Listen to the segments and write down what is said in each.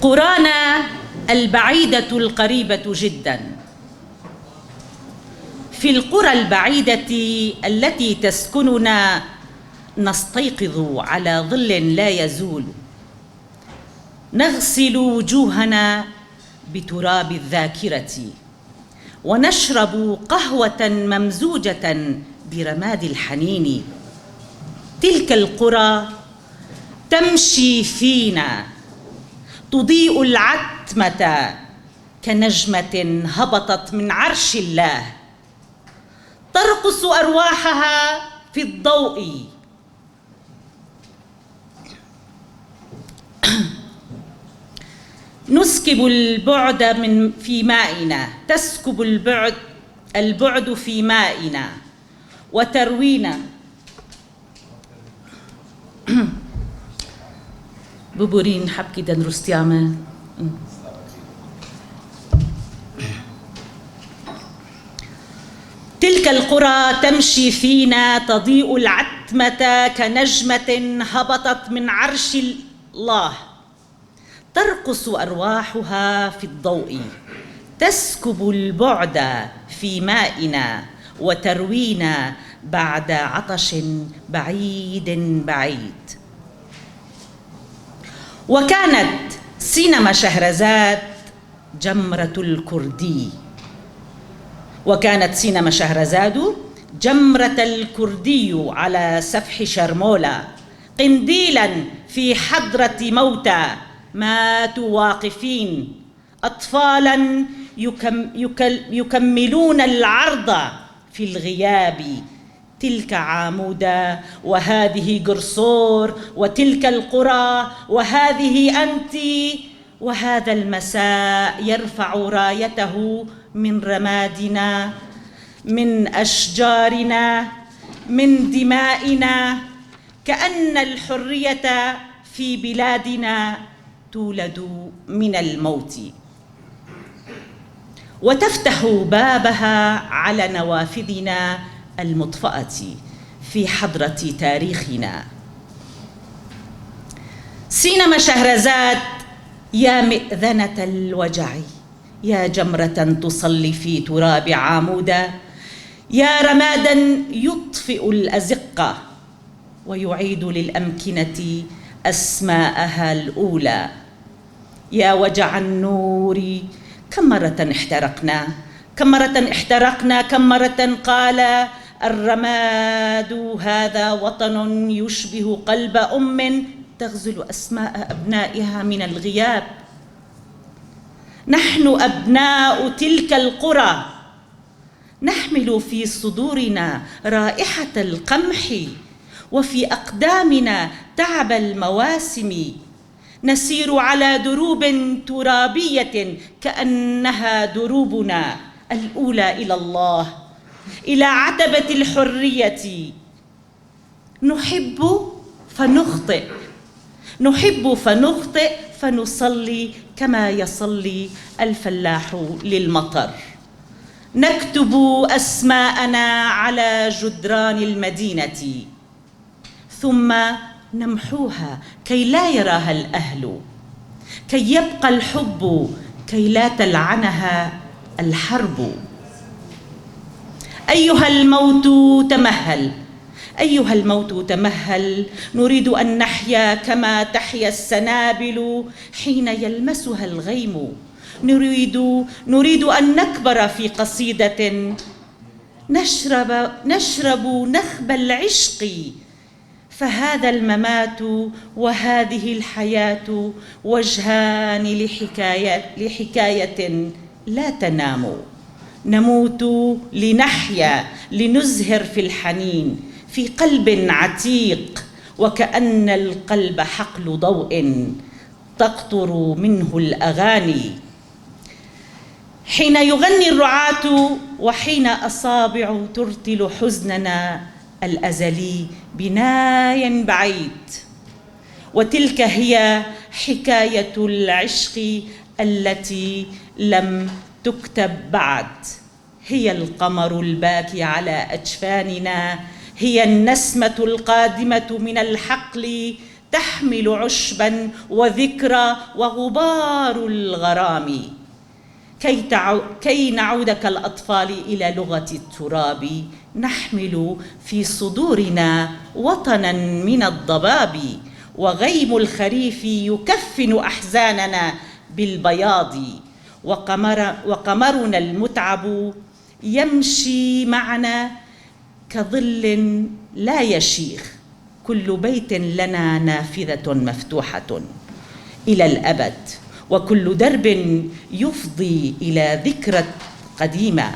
قرانا البعيدة القريبة جدا. في القرى البعيدة التي تسكننا نستيقظ على ظل لا يزول، نغسل وجوهنا بتراب الذاكرة، ونشرب قهوة ممزوجة برماد الحنين. تلك القرى تمشي فينا، تضيء العتمة كنجمة هبطت من عرش الله، ترقص أرواحها في الضوء. نسكب البعد في مائنا، تسكب البعد في مائنا وتروينا ببورين حبكي دنرستيامة. تلك القرى تمشي فينا، تضيء العتمة كنجمة هبطت من عرش الله، ترقص أرواحها في الضوء، تسكب البعد في مائنا وتروينا بعد عطش بعيد بعيد. وكانت سينما شهرزاد جمرة الكردي، وكانت سينما شهرزاد جمرة الكردي على سفح شرمولة، قنديلا في حضرة موتى ماتوا واقفين، أطفالا يكملون العرض في الغياب. تلك عامودة وهذه قرصور، وتلك القرى وهذه أنت، وهذا المساء يرفع رايته من رمادنا، من أشجارنا، من دمائنا، كأن الحرية في بلادنا تولد من الموت، وتفتح بابها على نوافذنا المطفأة في حضرة تاريخنا. سينما شهرزاد يا مئذنة الوجع، يا جمرة تصلي في تراب عامودة، يا رمادا يطفئ الأزقة ويعيد للأمكنة أسماءها الأولى. يا وجع النور، كم مرة احترقنا، كم مرة احترقنا، كم مرة قال الرماد هذا وطن يشبه قلب أم تغزل أسماء أبنائها من الغياب. نحن أبناء تلك القرى، نحمل في صدورنا رائحة القمح، وفي أقدامنا تعب المواسم. نسير على دروب ترابية كأنها دروبنا الأولى إلى الله، إلى عتبة الحرية. نحب فنخطئ، نحب فنخطئ، فنصلي كما يصلي الفلاح للمطر. نكتب أسماءنا على جدران المدينة، ثم نمحوها كي لا يراها الأهل، كي يبقى الحب، كي لا تلعنها الحرب. أيها الموت تمهل، أيها الموت تمهل، نريد أن نحيا كما تحيا السنابل حين يلمسها الغيم. نريد أن نكبر في قصيدة، نشرب نخب العشق. فهذا الممات وهذه الحياة وجهان لحكاية لا تنام. نموت لنحيا، لنزهر في الحنين في قلب عتيق، وكأن القلب حقل ضوء تقطر منه الأغاني. حين يغني الرعاة وحين أصابع ترتل حزننا الأزلي بناي بعيد. وتلك هي حكاية العشق التي لم تكتب بعد. هي القمر الباكي على أجفاننا، هي النسمة القادمة من الحقل تحمل عشبا وذكرى وغبار الغرام، كي نعود كالأطفال إلى لغة التراب، نحمل في صدورنا وطنا من الضباب، وغيم الخريف يكفن أحزاننا بالبياض، وقمرنا المتعب يمشي معنا كظل لا يشيخ، كل بيت لنا نافذة مفتوحة إلى الأبد، وكل درب يفضي إلى ذكرى قديمة،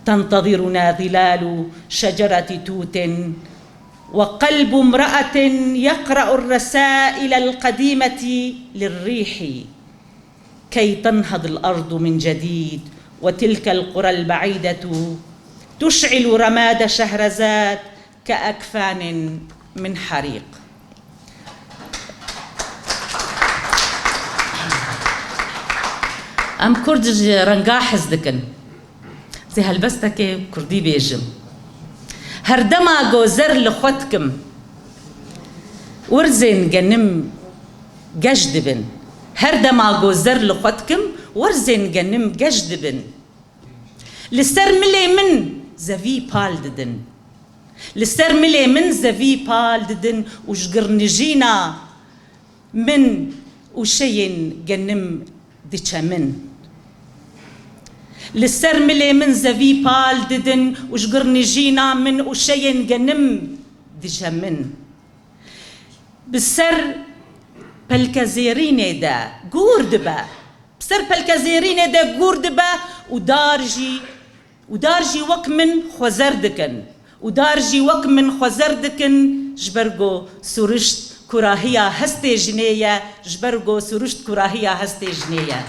تنتظرنا ظلال شجرة توت، وقلب امرأة يقرأ الرسائل القديمة للريح، كي تنهض الأرض من جديد، وتلك القرى البعيدة تشعل رماد شهرزاد كأكفان من حريق. أم كردج رنقا حزدكن زي هلبستك كردي بيجم هردما جوزر لخوتكم ورزن جنم ججدبن، هردما جوزر لخوتكم ورزن جنم ججدبن، لسر ملي من زفي بالددن، لسر ملي من زفي بالددن، وشقر نجينا من وشين جنم ديتشا من، لسر ملي من زفي بالددن، وشقر نجينا من وشين جنم ديتشا من، بسر بالكازيرين دا قوردبا، بسر بالكازيرين دا قوردبا، ودارجي وك من خوزردكن، ودارجي وك من خوزردكن، جبرگو سورشت كراهية هستي جنية، جبرگو سورشت كراهية هستي جنية.